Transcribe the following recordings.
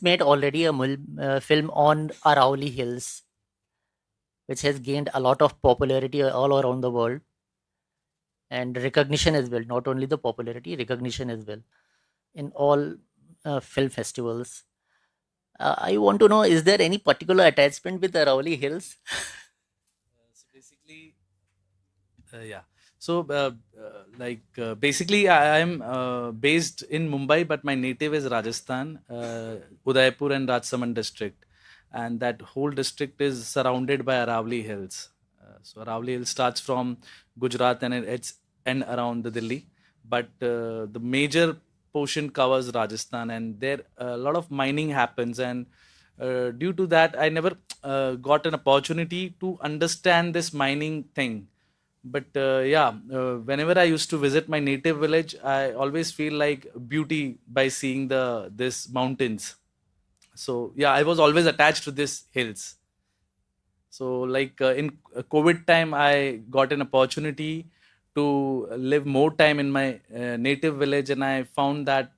made already a film on Arauli Hills, which has gained a lot of popularity all around the world and recognition as well. Not only the popularity, recognition as well in all film festivals. I want to know: is there any particular attachment with Arauli Hills? So basically, yeah. So basically, I am based in Mumbai, but my native is Rajasthan, Udaipur and Rajsamand district, and that whole district is surrounded by Aravalli Hills. So Aravalli Hills starts from Gujarat and it's end around the Delhi, but the major portion covers Rajasthan, and there a lot of mining happens, and due to that, I never got an opportunity to understand this mining thing. But whenever I used to visit my native village, I always feel like beauty by seeing the this mountains. So yeah, I was always attached to these hills. So in COVID time, I got an opportunity to live more time in my native village, and I found that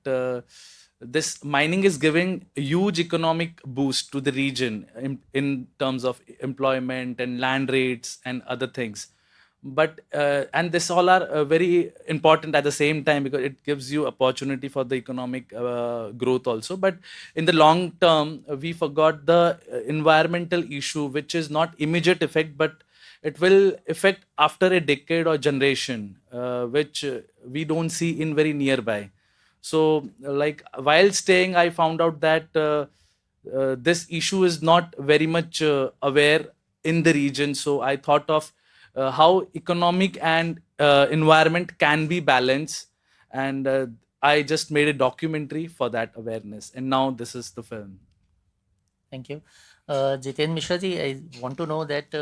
this mining is giving a huge economic boost to the region in terms of employment and land rates and other things. But and this all are very important at the same time because it gives you opportunity for the economic growth also. But in the long term, we forgot the environmental issue, which is not immediate effect, but it will affect after a decade or generation, which we don't see in very nearby. So like while staying, I found out that this issue is not very much aware in the region. So I thought of how economic and environment can be balanced, and I just made a documentary for that awareness, and now this is the film. Thank you. Jiten Mishra ji, I want to know that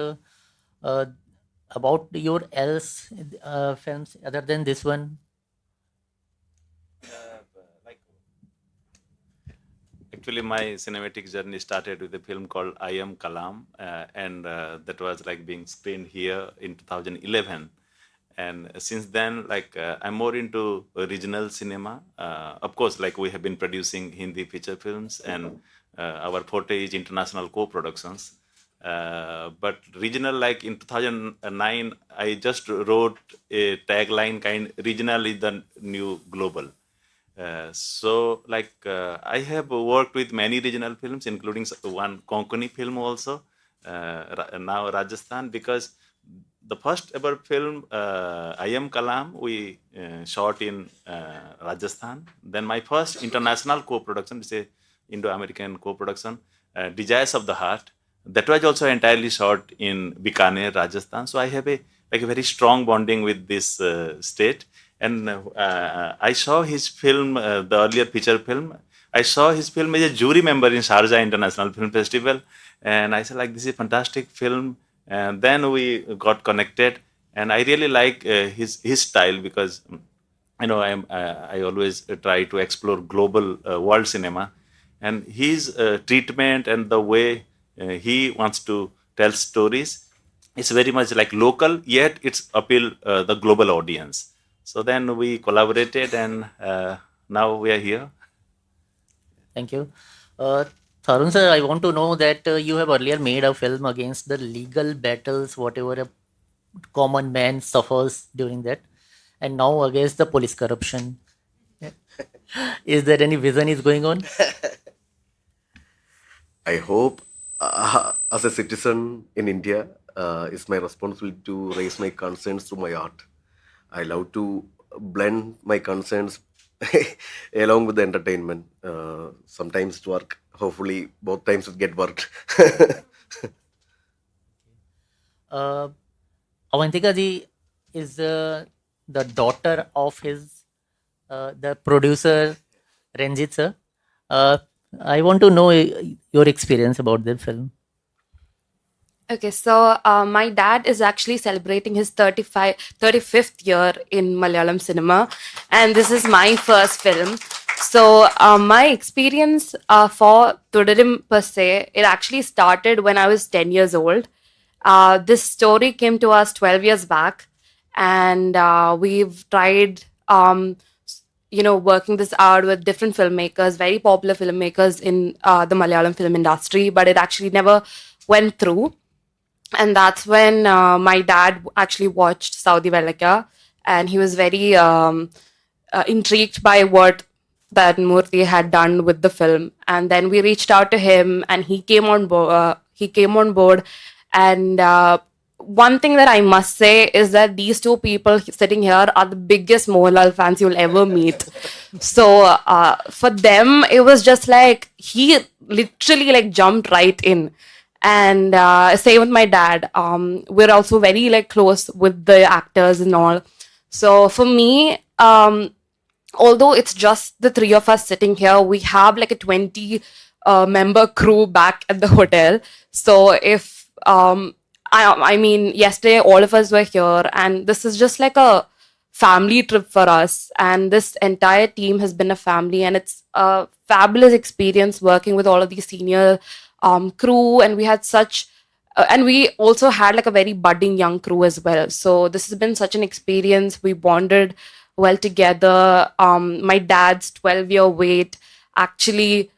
uh, about your else films other than this one. Like actually, my cinematic journey started with a film called I Am Kalam, and that was like being screened here in 2011. And since then, I'm more into regional cinema. Of course, like we have been producing Hindi feature films, and our forte is international co-productions. But regional, like in 2009, I just wrote a tagline kind: "Regional is the new global." I have worked with many regional films, including one Konkani film also, now Rajasthan, because the first ever film, I Am Kalam, we shot in Rajasthan. Then my first international co-production is a Indo-American co-production, Desires of the Heart. That was also entirely shot in Bikaner, Rajasthan. So I have a very strong bonding with this state. And I saw his film, the earlier feature film. I saw his film as a jury member in Sharjah International Film Festival, and I said, like, this is a fantastic film. And then we got connected, and I really like his style because I always try to explore global world cinema, and his treatment and the way he wants to tell stories is very much like local, yet it's appeal the global audience. So then we collaborated, and now we are here. Thank you. Uh, Tharun sir, I want to know that you have earlier made a film against the legal battles, whatever a common man suffers during that, and now against the police corruption. Is there any vision is going on? I hope, as a citizen in India, it's my responsibility to raise my concerns through my art. I love to blend my concerns along with the entertainment. Sometimes it work. Hopefully, both times it get worked. Uh, Avantika ji is the daughter of his the producer Ranjit sir. Uh, I want to know your experience about the film. Okay, so my dad is actually celebrating his 35th year in Malayalam cinema, and this is my first film. So my experience for Thudarum per se, it actually started when I was 10 years old. This story came to us 12 years back, and we've tried working this out with different filmmakers, very popular filmmakers in the Malayalam film industry, but it actually never went through. And that's when my dad actually watched Saudi Velaka, and he was very intrigued by what that Murthy had done with the film. And then we reached out to him, and he came on board. And one thing that I must say is that these two people sitting here are the biggest Mohanlal fans you'll ever meet. So for them, it was just like he literally like jumped right in. And same with my dad. We're also very like close with the actors and all. So for me, although it's just the three of us sitting here, we have like a 20 member crew back at the hotel. So if I mean, yesterday all of us were here, and this is just like a family trip for us. And this entire team has been a family, and it's a fabulous experience working with all of these senior crew. And we had such and we also had like a very budding young crew as well. So this has been such an experience. We bonded well together. My dad's 12-year wait actually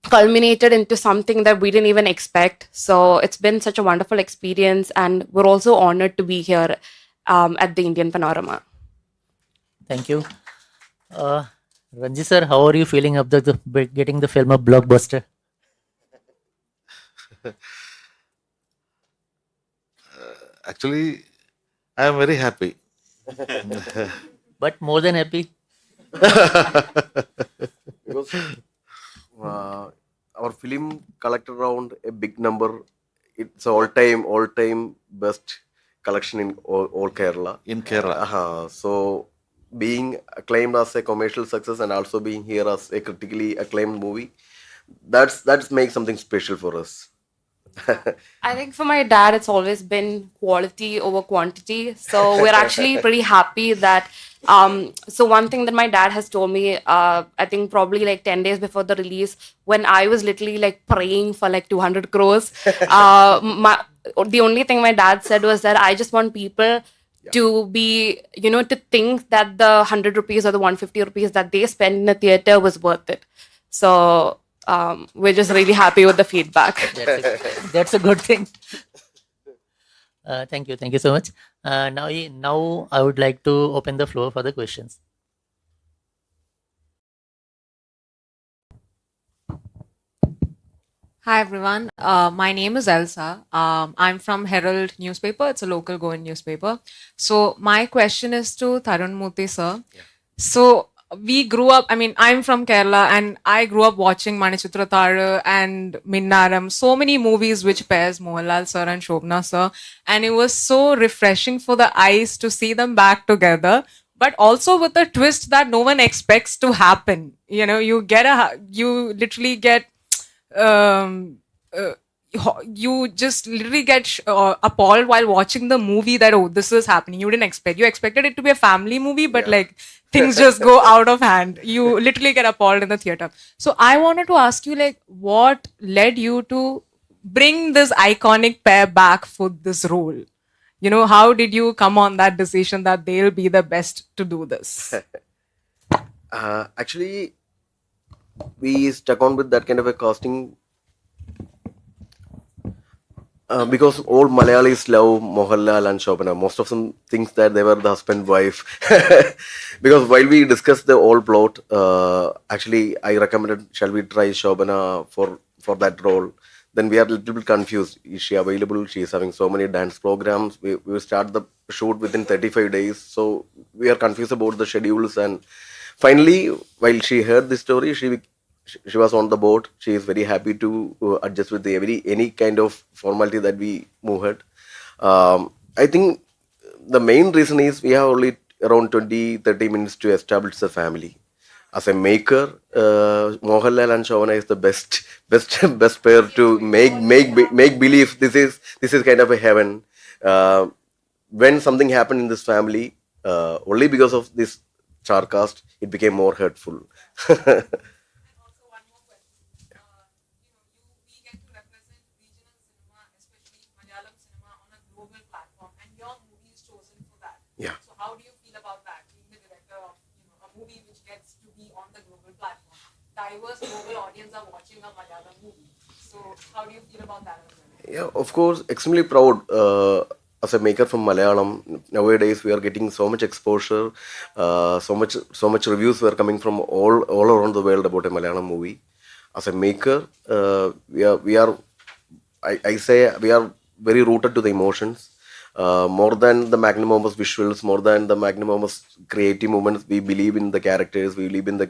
culminated into something that we didn't even expect. So it's been such a wonderful experience, and we're also honored to be here at the Indian Panorama. Thank you. Ranji sir, how are you feeling of getting the film a blockbuster? Actually, I am very happy. But more than happy. Because our film collected around a big number. It's all-time best collection in all Kerala. In Kerala. So being acclaimed as a commercial success and also being here as a critically acclaimed movie, that's makes something special for us. I think for my dad, it's always been quality over quantity. So we're actually pretty happy that. So one thing that my dad has told me, I think probably like 10 days before the release, when I was literally like praying for like 200 crores, the only thing my dad said was that I just want people to be, to think that the 100 rupees or the 150 rupees that they spend in the theater was worth it. So we're just really happy with the feedback. That's a good thing. Thank you so much. Now I would like to open the floor for the questions. Hi everyone, my name is Elsa. I'm from Herald newspaper. It's a local Goan newspaper. So my question is to Tarun Murthy sir. So we grew up, I mean, I'm from Kerala and I grew up watching Manichitra Tharu and Minnaram, so many movies which pairs Mohanlal sir and Shobna sir. And it was so refreshing for the eyes to see them back together, but also with a twist that no one expects to happen. You literally get you just literally get appalled while watching the movie that, oh, this is happening. You expected it to be a family movie, but like things just go out of hand. You literally get appalled in the theater. So I wanted to ask you, like, what led you to bring this iconic pair back for this role? How did you come on that decision that they'll be the best to do this? Actually, we stuck on with that kind of a casting because all Malayalis love Mohanlal and Shobana. Most of them thinks that they were the husband wife. Because while we discussed the whole plot, actually I recommended, shall we try Shobana for that role? Then we are a little bit confused. Is she available? She is having so many dance programs. We will start the shoot within 35 days. So we are confused about the schedules. And finally, while she heard the story, she was on the board. She is very happy to adjust with any kind of formality that we move ahead. I think the main reason is we have only around 20-30 minutes to establish the family. As a maker, Mohanlal and Shobana is the best pair to make believe this is kind of a heaven. When something happened in this family, only because of this star cast, it became more hurtful. Yeah. So how do you feel about that, being the director of watching a Malayalam movie. So how do you feel about that as well? Yeah, of course, extremely proud as a maker from Malayalam. Nowadays, we are getting so much exposure, so much reviews were coming from all around the world about a Malayalam movie. As a maker, we are I say we are very rooted to the emotions. More than the magnanimous visuals, more than the magnanimous creative moments, we believe in the characters, we believe in the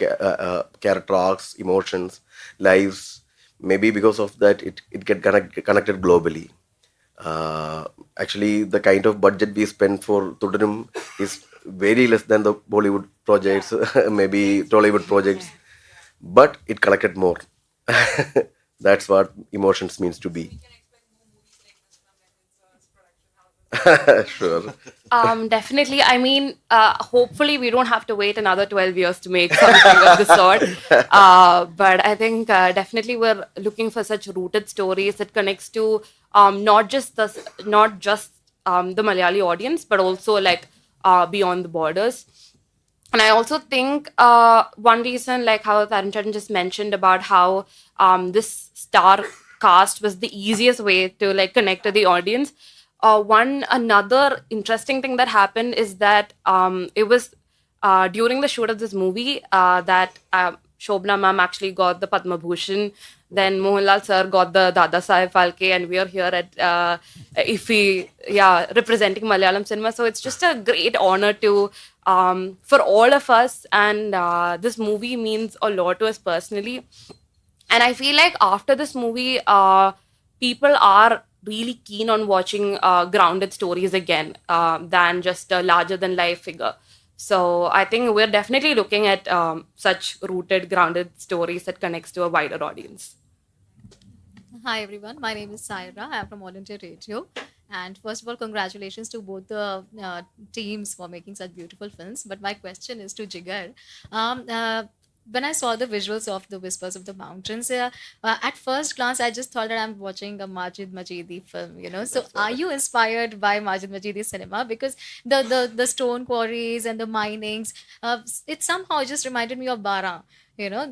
character arcs, emotions, lives. Maybe because of that, it get connected globally. Actually, the kind of budget we spend for Thudarum is very less than the Bollywood projects, maybe Tollywood projects, but it collected more. That's what emotions means to be. Sure. Definitely. I mean, hopefully we don't have to wait another 12 years to make something of the sort. But I think definitely we're looking for such rooted stories that connects to not just the Malayali audience, but also like beyond the borders. And I also think one reason, like how Tarancharan just mentioned about how this star cast was the easiest way to like connect to the audience. One another interesting thing that happened is that it was during the shoot of this movie that Shobna ma'am actually got the Padma Bhushan. Then Mohanlal sir got the Dada Saheb Phalke, and we are here at IFFI, yeah, representing Malayalam cinema. So it's just a great honor to for all of us, and this movie means a lot to us personally. And I feel like after this movie, people are really keen on watching grounded stories again than just a larger than life figure. So I think we're definitely looking at such rooted, grounded stories that connects to a wider audience. Hi everyone, my name is Saira. I am from All India Radio. And first of all, congratulations to both the teams for making such beautiful films. But my question is to Jigar. Um, uh, when I saw the visuals of The Whispers of the Mountains, at first glance, I just thought that I'm watching a Majid Majidi film, you know. So, are you inspired by Majid Majidi's cinema? Because the stone quarries and the minings, it somehow just reminded me of Bara, you know.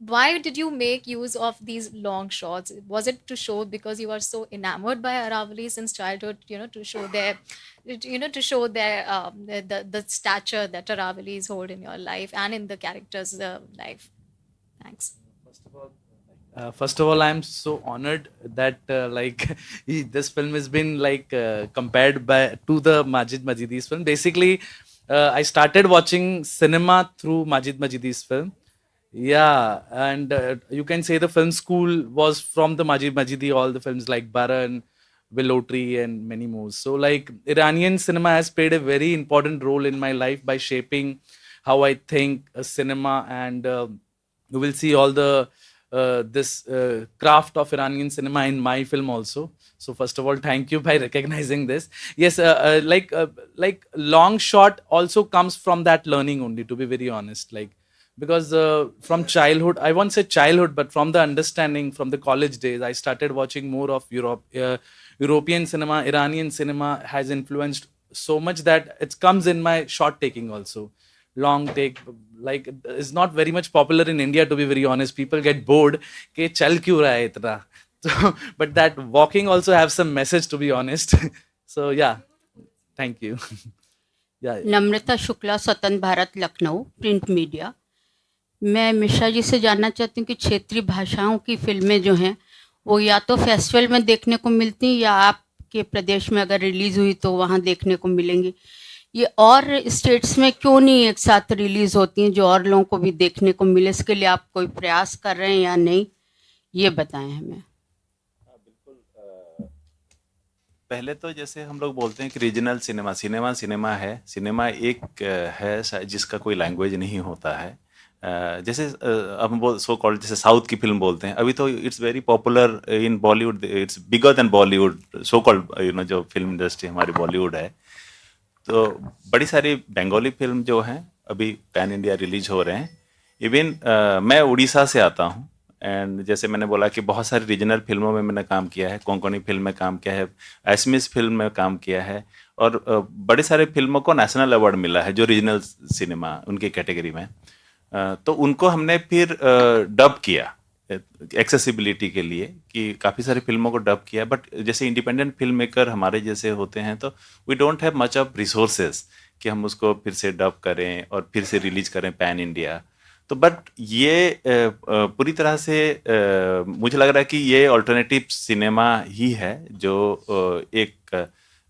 Why did you make use of these long shots? Was it to show because you are so enamored by Aravali since childhood, you know, to show their the stature that Aravalis hold in your life and in the character's life? Thanks. First of all, I'm so honored that this film has been compared to the Majid Majidi's film. Basically, I started watching cinema through Majid Majidi's film. Yeah, and you can say the film school was from the Majid Majidi, all the films like Baran, Willow Tree, and many more. So, like, Iranian cinema has played a very important role in my life by shaping how I think cinema, and you will see all the this craft of Iranian cinema in my film also. So, first of all, thank you by recognizing this. Yes, like long shot also comes from that learning only. To be very honest, like because from childhood, I won't say childhood, but from the understanding from the college days, I started watching more of European cinema. Iranian cinema has influenced so much that it comes in my shot taking also. Long take, like, is not very much popular in India, to be very honest. People get bored ke chal kyun raha hai itna. So, but that walking also have some message, to be honest. So yeah, thank you. Yeah. नम्रता शुक्ला, स्वतंत्र Bharat, Lucknow, print media. मैं मिश्रा जी से जानना चाहती हूँ कि क्षेत्रीय भाषाओं की फिल्में जो हैं वो या तो फेस्टिवल में देखने को मिलती हैं या आपके प्रदेश में अगर रिलीज़ हुई तो वहाँ देखने को मिलेंगी। ये और स्टेट्स में क्यों नहीं एक साथ रिलीज़ होती हैं जो और लोगों को भी देखने को मिले? इसके लिए आप कोई प्रयास कर रहे हैं या नहीं, ये बताएं हमें। पहले तो जैसे हम लोग बोलते हैं कि रीजनल सिनेमा है। सिनेमा एक है जिसका कोई लैंग्वेज नहीं होता है। जैसे अब हम सो कॉल्ड जैसे साउथ की फिल्म बोलते हैं, अभी तो it's very popular in Bollywood, it's bigger than Bollywood, so called you know जो फिल्म इंडस्ट्री हमारी बॉलीवुड है। तो बड़ी सारी बंगाली फिल्म जो हैं अभी पैन इंडिया रिलीज हो रहे हैं। इवन मैं उड़ीसा से आता हूँ, एंड जैसे मैंने बोला कि बहुत सारी रीजनल फिल्मों में मैंने काम किया है, कोंकणी फिल्म में काम किया है, एसमिस फिल्म में काम किया है, और बड़े सारे फिल्मों को नेशनल अवार्ड मिला है जो रीजनल सिनेमा उनकी कैटेगरी में। तो उनको हमने फिर डब किया एक्सेसिबिलिटी के लिए कि काफ़ी सारी फिल्मों को डब किया, बट जैसे इंडिपेंडेंट फिल्म मेकर हमारे जैसे होते हैं तो we don't have much of resources कि हम उसको फिर से डब करें और फिर से रिलीज करें पैन इंडिया। तो बट ये पूरी तरह से मुझे लग रहा है कि ये ऑल्टरनेटिव सिनेमा ही है जो एक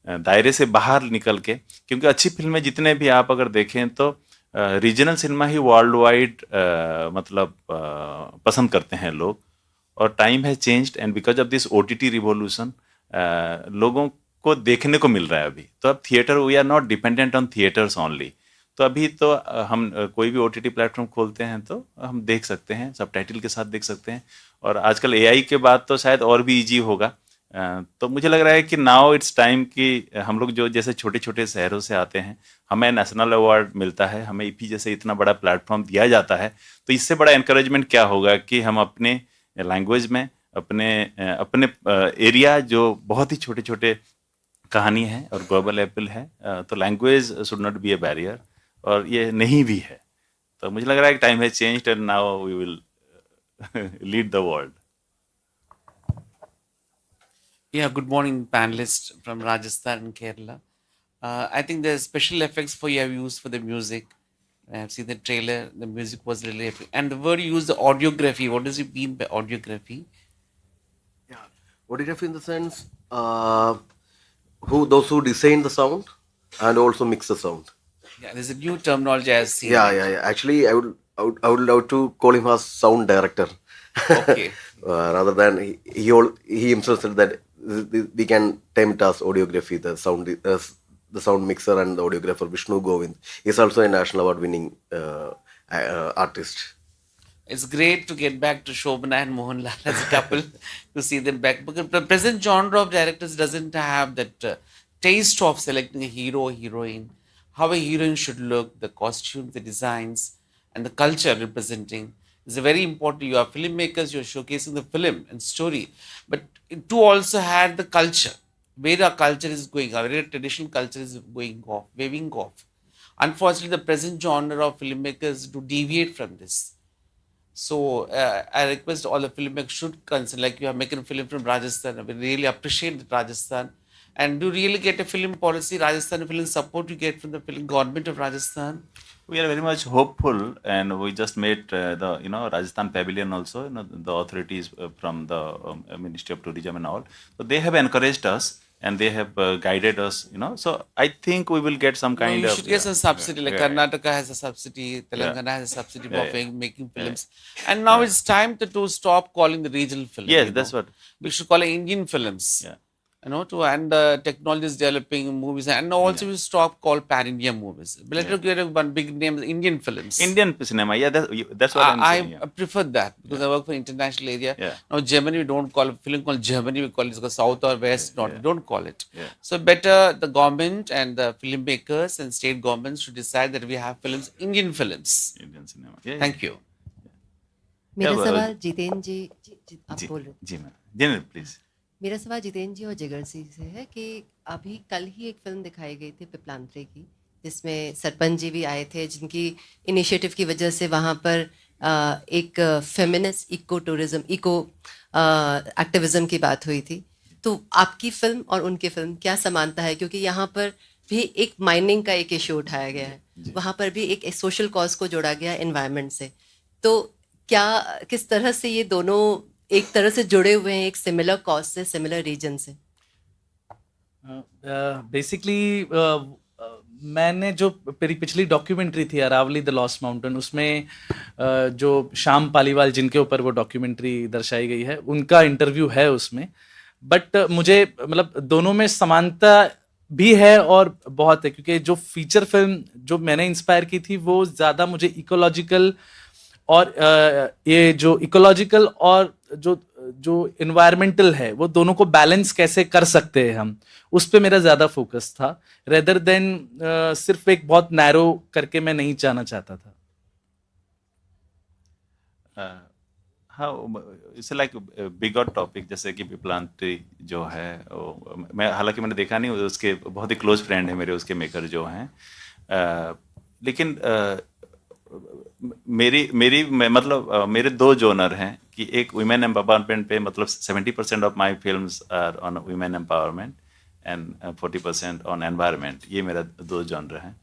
दायरे से बाहर निकल के, क्योंकि अच्छी फिल्में जितने भी आप अगर देखें तो रीजनल सिनेमा ही वर्ल्ड वाइड मतलब पसंद करते हैं लोग। और time has changed and because of this OTT revolution लोगों को देखने को मिल रहा है अभी। तो अब theatre, we are not dependent on theatres only. तो अभी तो हम कोई भी ओटीटी प्लेटफॉर्म खोलते हैं तो हम देख सकते हैं, सबटाइटल के साथ देख सकते हैं। और आजकल एआई के बाद तो शायद और भी इजी होगा। तो मुझे लग रहा है कि नाउ इट्स टाइम कि हम लोग जो जैसे छोटे छोटे शहरों से आते हैं, हमें नेशनल अवार्ड मिलता है, हमें ईपी जैसे इतना बड़ा प्लेटफॉर्म दिया जाता है, तो इससे बड़ा एनकरेजमेंट क्या होगा कि हम अपने लैंग्वेज में अपने अपने एरिया जो बहुत ही छोटे छोटे कहानी है और ग्लोबल एप्पल है, तो language should not be A barrier, और ये नहीं भी है। तो मुझे लग रहा है कि time has changed and now we will lead the world. Yeah, good morning, panelists from Rajasthan and Kerala. I think the special effects for you have used for the music. I have seen the trailer. The music was really epic. And the word you used, the audiography. What does it mean by audiography? Yeah, audiography in the sense those who design the sound and also mix the sound. Yeah, there's a new terminology I've seen. Yeah. Actually, I would love to call him as sound director. Okay. Rather than he himself said that we can term it as audiography. The sound mixer and the audiographer Vishnu Govind is also a national award winning artist. It's great to get back to Shobana and Mohanlal as a couple to see them back. Because the present genre of directors doesn't have that taste of selecting a hero or heroine, how a heroine should look, the costumes, the designs, and the culture representing. It's very important. You are filmmakers, you're showcasing the film and story, but to also have the culture, where our culture is going, our very traditional culture is going off, waving off. Unfortunately, the present genre of filmmakers do deviate from this. So I request all the filmmakers should consider, like you are making a film from Rajasthan. We really appreciate Rajasthan. And do you really get a film policy, Rajasthan film support you get from the film government of Rajasthan? We are very much hopeful, and we just made the Rajasthan Pavilion also. The authorities from the Ministry of Tourism and all. So they have encouraged us and they have guided us. So I think we will get some kind you of. should get some subsidy. Like Karnataka has a subsidy, Telangana has a subsidy for making films, and now it's time to stop calling the regional film. Yes, that's what we should call it Indian films. Yeah. And technology is developing movies, and also we stop call pan-India movies. But let us get one big name, Indian films. Indian cinema, yeah, that's what I'm saying. I prefer that because I work for international area. Yeah. Now Germany, we don't call film called Germany, we call it South or West. Not we don't call it. Yeah. So better the government and the filmmakers and state governments should decide that we have films, Indian films. Indian cinema. Yeah, Thank you. मेरा Yeah, सवाल जितेंद्र जी आप बोल रहे जी ma'am, please. मेरा सवाल जितेंद्र जी और जिगर जी से है कि अभी कल ही एक फिल्म दिखाई गई थी पिपलांत्रे की, जिसमें सरपंच जी भी आए थे, जिनकी इनिशिएटिव की वजह से वहाँ पर एक feminist eco tourism eco activism की बात हुई थी। तो आपकी फिल्म और उनकी फिल्म क्या समानता है, क्योंकि यहाँ पर भी एक माइनिंग का एक इशू उठाया गया है, वहाँ पर भी एक सोशल कॉज को जोड़ा गया एनवायरनमेंट से। तो क्या किस तरह से ये दोनों एक तरह से जुड़े हुए हैं, एक सिमिलर कॉज से, सिमिलर रीजन से? बेसिकली मैंने जो पिछली डॉक्यूमेंट्री थी अरावली द लॉस्ट माउंटेन, उसमें जो श्याम पालीवाल जिनके ऊपर वो डॉक्यूमेंट्री दर्शाई गई है, उनका इंटरव्यू है उसमें। बट मुझे मतलब दोनों में समानता भी है और बहुत है, क्योंकि जो फीचर फिल्म जो मैंने इंस्पायर की थी वो ज़्यादा मुझे इकोलॉजिकल और ये जो इकोलॉजिकल और जो इन्वायरमेंटल है, वो दोनों को बैलेंस कैसे कर सकते हैं हम, उस पे मेरा ज़्यादा फोकस था, रेदर देन सिर्फ एक बहुत नैरो करके मैं नहीं जाना चाहता था। हाँ, इट्स लाइक बिगर टॉपिक, जैसे कि पिपलांत्री जो है मैं हालांकि मैंने देखा नहीं, उसके बहुत ही क्लोज फ्रेंड है मेरे, उसके मेकर जो हैं, लेकिन मेरे दो जोनर हैं कि एक वुमेन एम्पावरमेंट पे, मतलब 70% of my films are on women empowerment and 40% on environment. ये मेरा दो जॉनर हैं।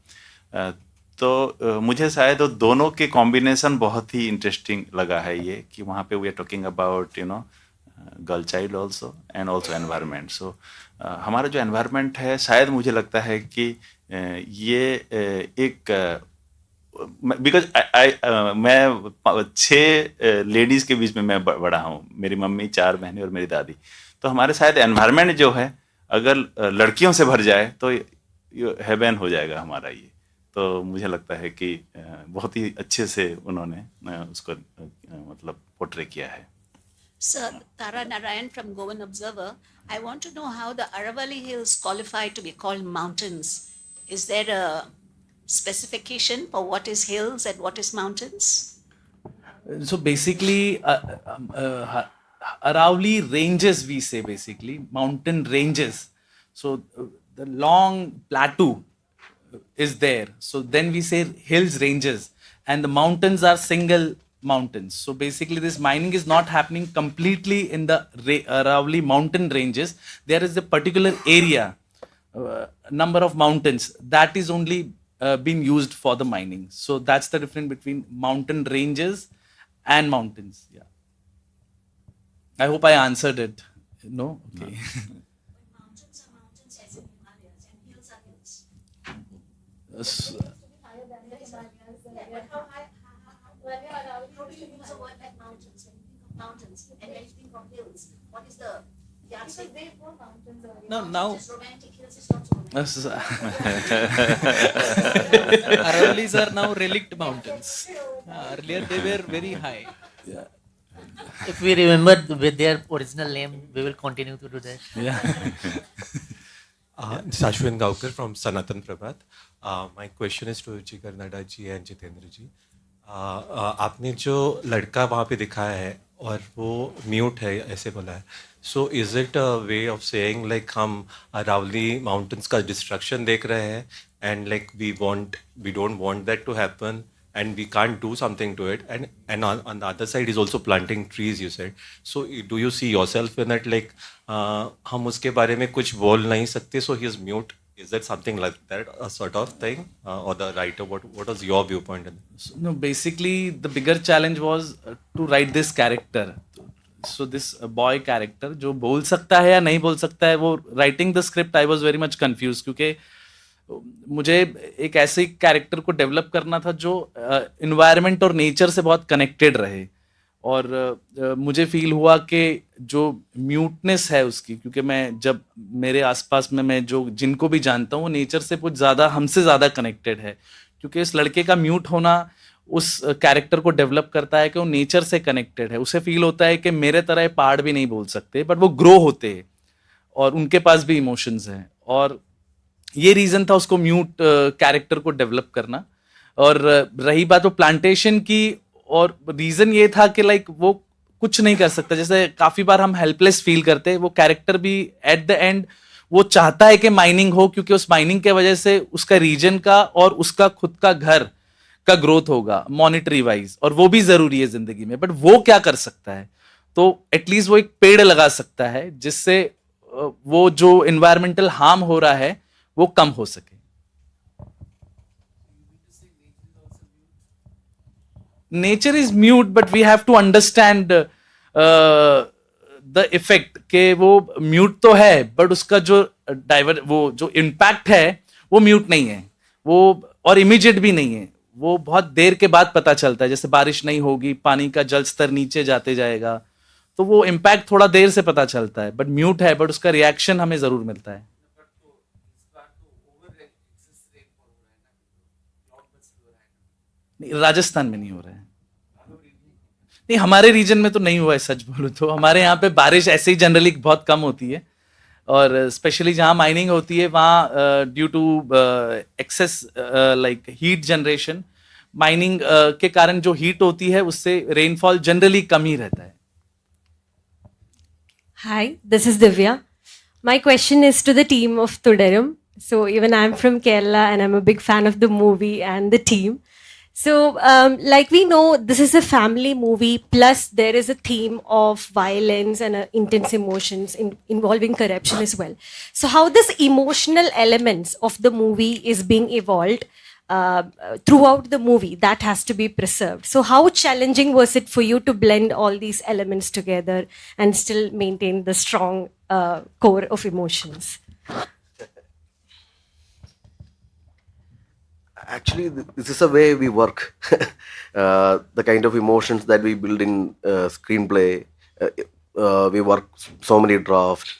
मुझे शायद वो दोनों के कॉम्बिनेशन बहुत ही इंटरेस्टिंग लगा है, ये कि वहाँ पे we are talking about girl child also and also environment. So हमारा जो एनवायरनमेंट है, शायद मुझे लगता है कि ये एक बिकॉज मैं 6 लेडीज के बीच में मैं बड़ा हूँ, मेरी मम्मी, 4 बहनें और मेरी दादी। तो हमारे शायद एनवायरनमेंट जो है, अगर लड़कियों से भर जाए तो हेवन हो जाएगा हमारा ये। तो मुझे लगता है कि बहुत ही अच्छे से उन्होंने उसको मतलब पोर्ट्रे किया है। Sir, Tara Narayan from Goan Observer. I want to know how the Aravalli Hills qualify to be called mountains. Is there a specification for what is hills and what is mountains? So basically, Aravalli ranges, we say, basically mountain ranges. So the long plateau is there. So then we say hills ranges, and the mountains are single mountains. So basically, this mining is not happening completely in the Aravalli mountain ranges. There is a particular area, number of mountains that is only being used for the mining. So that's the difference between mountain ranges and mountains. Yeah. I hope I answered it. No? Okay. Mountains are mountains as in Himalayas, and hills are hills. But how high? How do you use a word like mountains? When you think of mountains and when you think of hills, what is the yardstick? No, now Just romantic, hills is not so romantic. Aravallis are now relict mountains. Earlier they were very high. Yeah. If we remember with their original name, we will continue to do that. Yeah. Shashwin Gaukar from Sanatan Prabhat. My question is to Jigar Nada ji and Jitendra ji. आपने जो लड़का वहाँ पे दिखाया है और वो mute है ऐसे बोला है, so is it a way of saying like हम अरावली माउंटेन्स का डिस्ट्रक्शन देख रहे हैं and like we don't want that to happen and we can't do something to it, and on the other side is also planting trees, you said. So do you see yourself in it, like हम उसके बारे में कुछ बोल नहीं सकते, so he is mute? Is that something like that, a sort of thing, or the writer, what was your viewpoint in this? No, basically the bigger challenge was to write this character. So this boy character जो बोल सकता है या नहीं बोल सकता है, वो writing the script I was very much confused, क्योंकि मुझे एक ऐसे कैरेक्टर को डेवलप करना था जो इन्वायरमेंट और नेचर से बहुत कनेक्टेड रहे, और मुझे फील हुआ कि जो म्यूटनेस है उसकी, क्योंकि मैं जब मेरे आसपास में मैं जो जिनको भी जानता हूँ वो नेचर से कुछ ज़्यादा हमसे ज़्यादा कनेक्टेड है, क्योंकि इस लड़के का म्यूट होना उस कैरेक्टर को डेवलप करता है कि वो नेचर से कनेक्टेड है। उसे फील होता है कि मेरे तरह पहाड़ भी नहीं बोल सकते, बट वो ग्रो होते हैं और उनके पास भी इमोशंस हैं, और ये रीज़न था उसको म्यूट कैरेक्टर को डेवलप करना। और रही बात वो प्लांटेशन की, और रीज़न ये था कि लाइक वो कुछ नहीं कर सकता, जैसे काफ़ी बार हम हेल्पलेस फील करते हैं, वो कैरेक्टर भी एट द एंड वो चाहता है कि माइनिंग हो, क्योंकि उस माइनिंग के वजह से उसका रीजन का और उसका खुद का घर का ग्रोथ होगा मॉनिटरी वाइज, और वो भी ज़रूरी है ज़िंदगी में। बट वो क्या कर सकता है? तो एटलीस्ट वो एक पेड़ लगा सकता है जिससे वो जो इन्वायरमेंटल हार्म हो रहा है वो कम हो सके। Nature is mute, but we have to understand the effect के वो म्यूट तो है, बट उसका जो वो जो इम्पैक्ट है वो म्यूट नहीं है, वो और इमीडिएट भी नहीं है, वो बहुत देर के बाद पता चलता है। जैसे बारिश नहीं होगी, पानी का जल स्तर नीचे जाते जाएगा, तो वो इम्पैक्ट थोड़ा देर से पता चलता है, बट म्यूट है, बट उसका रिएक्शन हमें जरूर मिलता है। नहीं, राजस्थान में नहीं हो रहा है। नहीं, हमारे रीजन में तो नहीं हुआ है, सच बोलूं तो। हमारे यहाँ पे बारिश ऐसे ही जनरली बहुत कम होती है, और स्पेशली जहाँ माइनिंग होती है वहाँ due to excess like heat generation, mining के कारण जो हीट होती है उससे रेनफॉल जनरली कम ही रहता है। Hi, this is Divya. My question is to the team of Thudarum. So even I'm from Kerala and I'm a big fan of the movie and the team. So, like we know, this is a family movie, plus there is a theme of violence and intense emotions involving corruption as well. So, how this emotional elements of the movie is being evolved throughout the movie, that has to be preserved. So, how challenging was it for you to blend all these elements together and still maintain the strong core of emotions? Actually, this is a way we work. The kind of emotions that we build in screenplay, uh, we work so many drafts.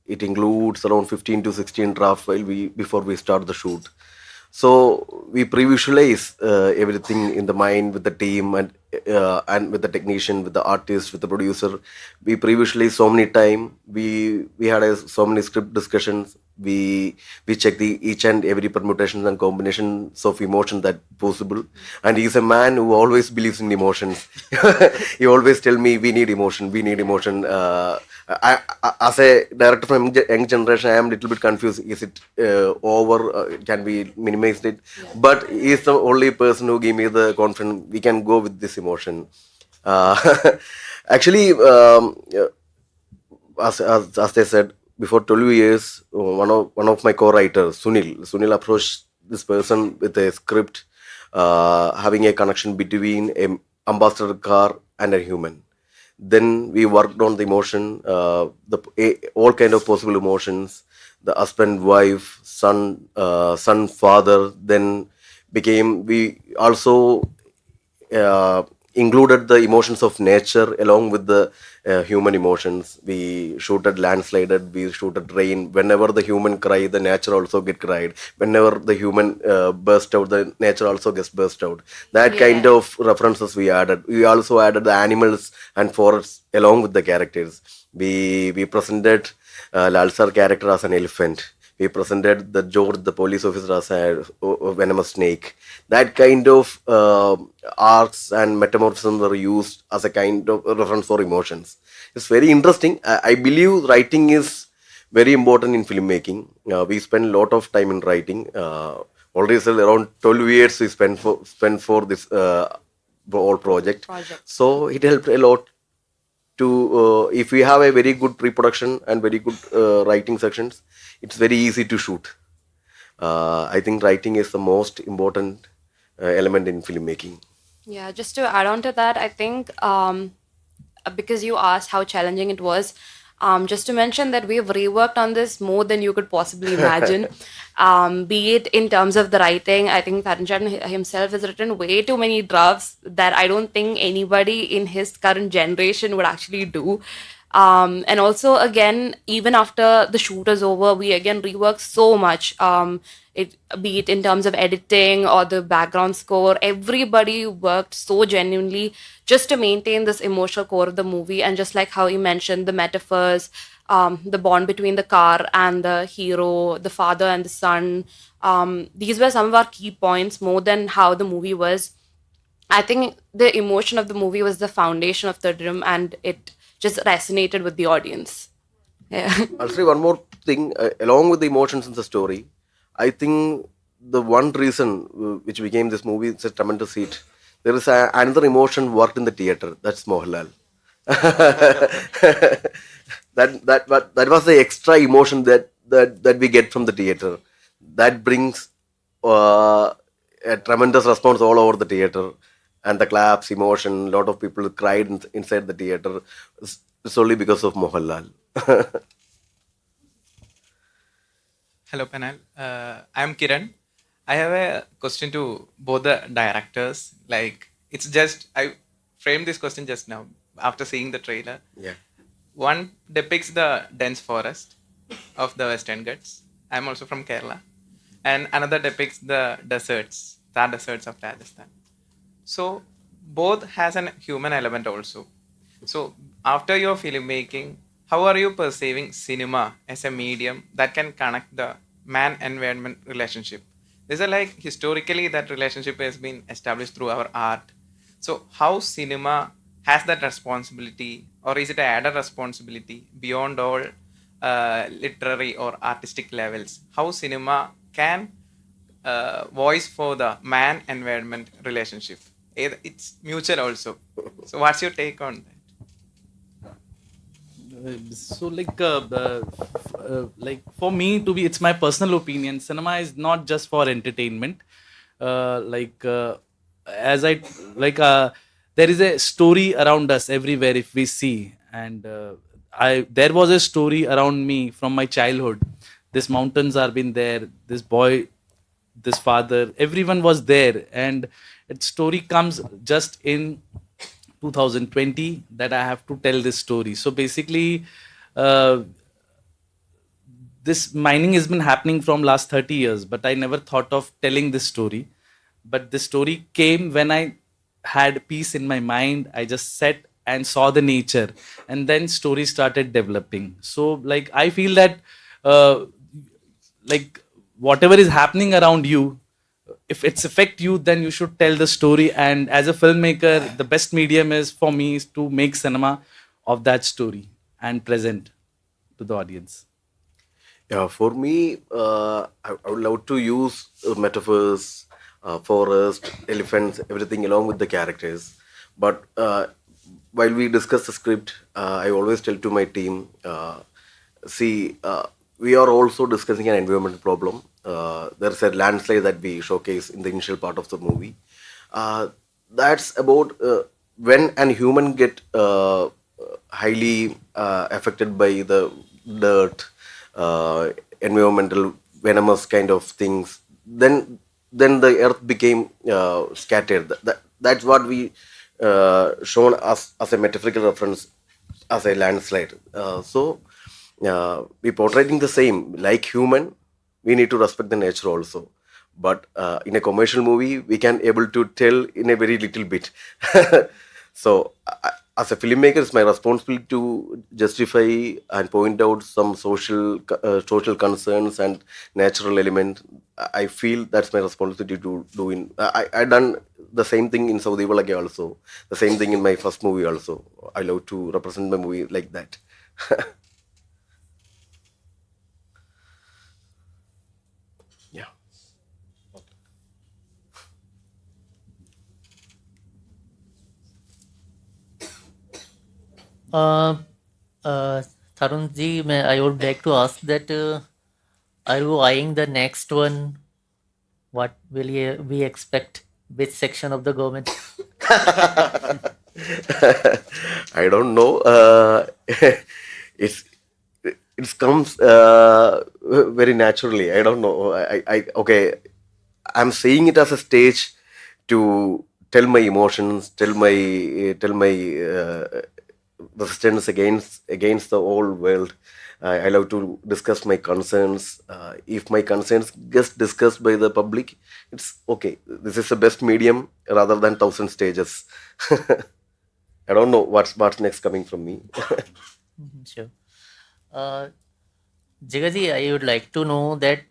It includes around 15 to 16 drafts while we before we start the shoot. So we pre-visualize everything in the mind with the team and with the technician, with the artist, with the producer. We pre-visualize so many time. We had so many script discussions. We check the each and every permutations and combinations of emotion that possible. And he's a man who always believes in emotions. He always tell me we need emotion, we need emotion. As a director from young generation, I am a little bit confused. Is it over? Can we minimize it? But he's the only person who gave me the confidence. We can go with this emotion. Uh, actually, as they said, before 12 years, one of my co-writers, Sunil approached this person with a script, having a connection between a ambassador car and a human. Then we worked on the emotion, all kind of possible emotions, the husband, wife, son, father. Then became we also included the emotions of nature along with the human emotions. We shooted landslided, we shooted rain. Whenever the human cry, the nature also get cried. Whenever the human burst out, the nature also gets burst out. That kind of references we added. We also added the animals and forests along with the characters. We presented Lalsar character as an elephant. We presented the George, the police officer, as a venomous snake. That kind of arcs and metamorphisms were used as a kind of reference for emotions. It's very interesting. I believe writing is very important in filmmaking. We spend a lot of time in writing. Already said around 12 years we spent for this whole project. So it helped a lot to if we have a very good pre-production and very good writing sections, it's very easy to shoot. I think writing is the most important element in filmmaking. Yeah, just to add on to that, I think because you asked how challenging it was, just to mention that we've reworked on this more than you could possibly imagine. Be it in terms of the writing, I think Taranjan himself has written way too many drafts that I don't think anybody in his current generation would actually do. And also, again, even after the shoot is over, we again rework so much. Be it in terms of editing or the background score, everybody worked so genuinely just to maintain this emotional core of the movie. And just like how you mentioned, the metaphors, the bond between the car and the hero, the father and the son, these were some of our key points more than how the movie was. I think the emotion of the movie was the foundation of Thudarum, and it just resonated with the audience. Yeah. I'll say one more thing. Along with the emotions in the story, I think the one reason which became this movie is a tremendous hit. There is another emotion worked in the theater. That's Mohanlal. that was the extra emotion that we get from the theater. That brings a tremendous response all over the theater, and the claps, emotion. A lot of people cried inside the theater. It's only because of Mohanlal. Hello, panel. I'm Kiran. I have a question to both the directors. Like, it's just, I framed this question just now after seeing the trailer. Yeah. One depicts the dense forest of the Western Ghats. I'm also from Kerala. And another depicts the deserts, Thar deserts of Rajasthan. So, both has an human element also. So, after your filmmaking, how are you perceiving cinema as a medium that can connect the man-environment relationship? These are like historically that relationship has been established through our art. So, how cinema has that responsibility, or is it an added responsibility beyond all literary or artistic levels? How cinema can voice for the man environment relationship. It's mutual also. So what's your take on that? So like for me to be, it's my personal opinion, cinema is not just for entertainment. Like as I like there is a story around us everywhere if we see. And I there was a story around me from my childhood. These mountains are been there, this boy, this father, everyone was there. And its story comes just in 2020 that I have to tell this story. So basically, uh, this mining has been happening from last 30 years, but I never thought of telling this story. But this story came when I had peace in my mind. I just sat and saw the nature, and then story started developing. So like I feel that uh, like whatever is happening around you, if it's affect you, then you should tell the story. And as a filmmaker, the best medium is for me is to make cinema of that story and present to the audience. Yeah, for me, I would love to use metaphors, forest, elephants, everything along with the characters. But while we discuss the script, I always tell to my team, see, we are also discussing an environmental problem. There's a landslide that we showcase in the initial part of the movie. That's about when an human get highly affected by the dirt, environmental venomous kind of things. Then the earth became scattered. That's what we shown as a metaphorical reference as a landslide. So we portraying the same like human. We need to respect the nature also, but in a commercial movie we can able to tell in a very little bit. So as a filmmaker, it's my responsibility to justify and point out some social concerns and natural element. I feel that's my responsibility to do. I done the same thing in Saudi Arabia also, the same thing in my first movie also. I love to represent my movie like that. Yeah. Uh, Tarun ji, I would like to ask that are you eyeing the next one? What will we expect? Which section of the government? I don't know. It's it comes very naturally. I don't know. Okay. I'm seeing it as a stage to tell my emotions, tell my resistance against the whole world. I love to discuss my concerns. If my concerns gets discussed by the public, it's okay. This is the best medium rather than thousand stages. I don't know what's next coming from me. Sure. Jigaji, I would like to know that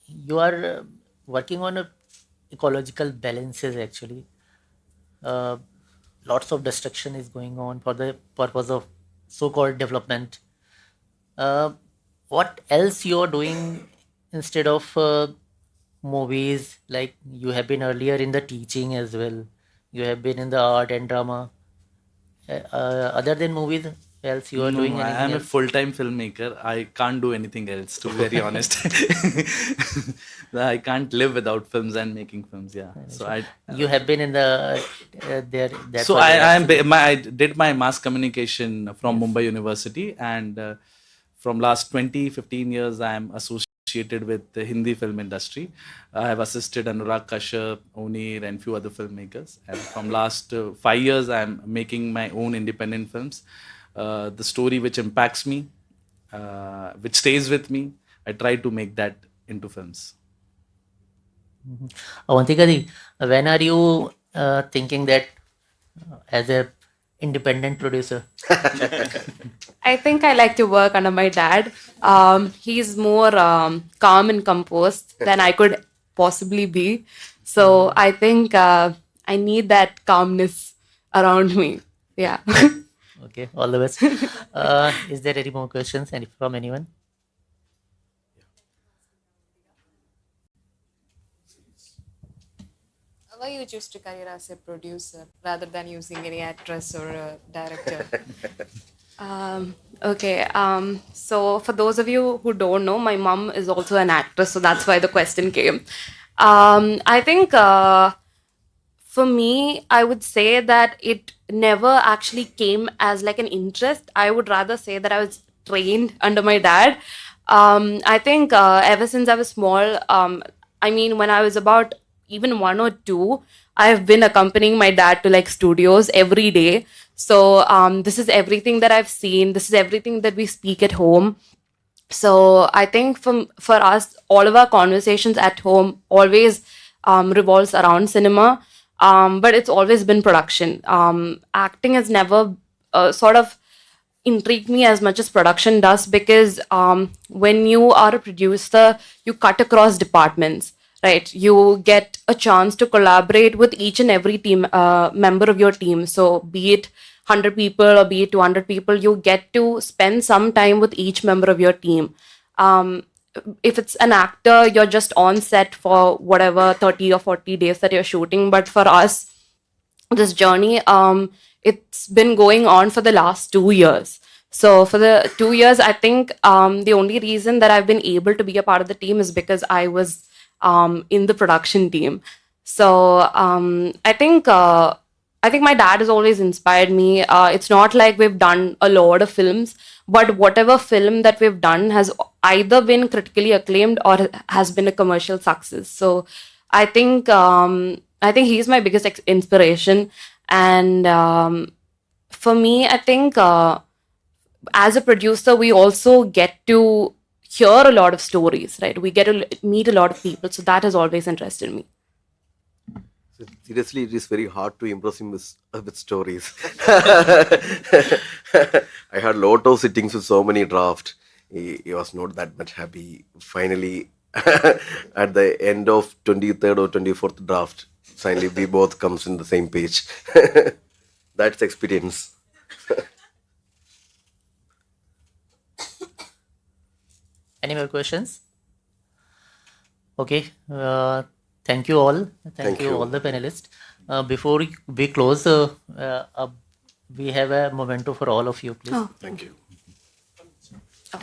you are working on ecological balances actually. Lots of destruction is going on for the purpose of so-called development. What else you are doing instead of movies? Like you have been earlier in the teaching as well. You have been in the art and drama. Other than movies, else you are No, doing anything I'm a else? full-time filmmaker. I can't do anything else, to be very honest. I can't live without films and making films. Yeah. So Sure. I. You have been in the there. That's So what I am actually- I did my mass communication from Mumbai University, and from last 20-15 years I am associated with the Hindi film industry. I have assisted Anurag Kashyap, Onir, and few other filmmakers. And from last 5 years I am making my own independent films. The story which impacts me, which stays with me, I try to make that into films. Avantika ji, when are you thinking that as a independent producer? I think I like to work under my dad. He's more calm and composed than I could possibly be. So I think I need that calmness around me. Yeah. Okay, all the best. Is there any more questions from anyone? Why you choose to career as a producer rather than using any actress or a director? Okay. So for those of you who don't know, my mom is also an actress, so that's why the question came. I think for me, I would say that it never actually came as like an interest. I would rather say that I was trained under my dad. I think ever since I was small, I mean, when I was about even 1 or 2, I've been accompanying my dad to like studios every day. So this is everything that I've seen. This is everything that we speak at home. So I think for us, all of our conversations at home always revolves around cinema, but it's always been production. Acting has never sort of intrigued me as much as production does, because when you are a producer, you cut across departments, right? You get a chance to collaborate with each and every team member of your team. So be it 100 people or be it 200 people, you get to spend some time with each member of your team. um, if it's an actor, you're just on set for whatever 30 or 40 days that you're shooting. But for us, this journey, it's been going on for the last 2 years. So for the 2 years, I think the only reason that I've been able to be a part of the team is because I was in the production team. So I think my dad has always inspired me. It's not like we've done a lot of films, but whatever film that we've done has either been critically acclaimed or has been a commercial success. So I think he's my biggest inspiration. And for me, I think as a producer, we also get to hear a lot of stories, right? We get to meet a lot of people. So that has always interested me. Seriously, it is very hard to impress him with stories. I had a lot of sittings with so many drafts. He was not that much happy. Finally, at the end of 23rd or 24th draft, finally we both comes in the same page. That's experience. Any more questions? Okay. Thank you all. Thank you all the panelists. Before we close, we have a memento for all of you, please. Oh. Thank you. Oh.